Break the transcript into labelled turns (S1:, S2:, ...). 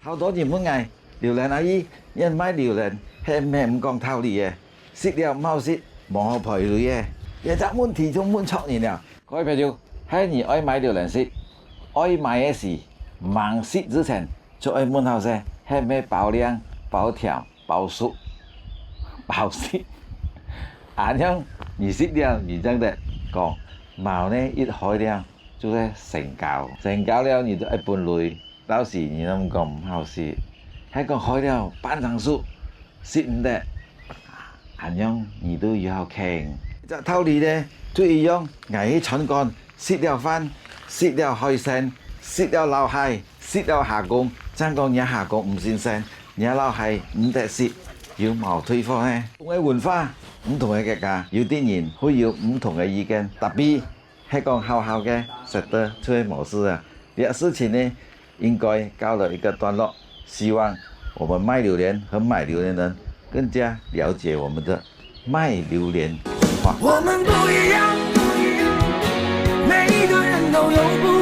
S1: 好多人問我榴蓮阿姨，因買榴蓮係咩唔講道理嘅，食了冇食，冇賠類嘅，一隻問題就問錯人了。各位朋友，係你愛買榴蓮食，愛買嘅時忙食之前就愛問好先，係咩保量、保調、保熟、保濕。咁樣你食了，你真的講冇呢一開了就係成交，成交了你就愛分類。到時你咁講唔好食，係講開了半成熟，食唔得，咁樣你都要傾。隻道理呢，都一樣，捱起春乾，食了飯，食了海鮮，食了老蟹，食了蝦公，真講人蝦公唔新鮮，人老蟹唔得食，要矛退貨呢。唔同嘅文化，唔同嘅國家，有啲人會有唔同嘅意見，特別係講好好嘅食得出嚟模式啊！呢個事情呢，應該告了一個段落，希望我們賣榴蓮和買榴蓮人更加了解我們的賣榴蓮文化。
S2: 我們不一樣，每一個人都有不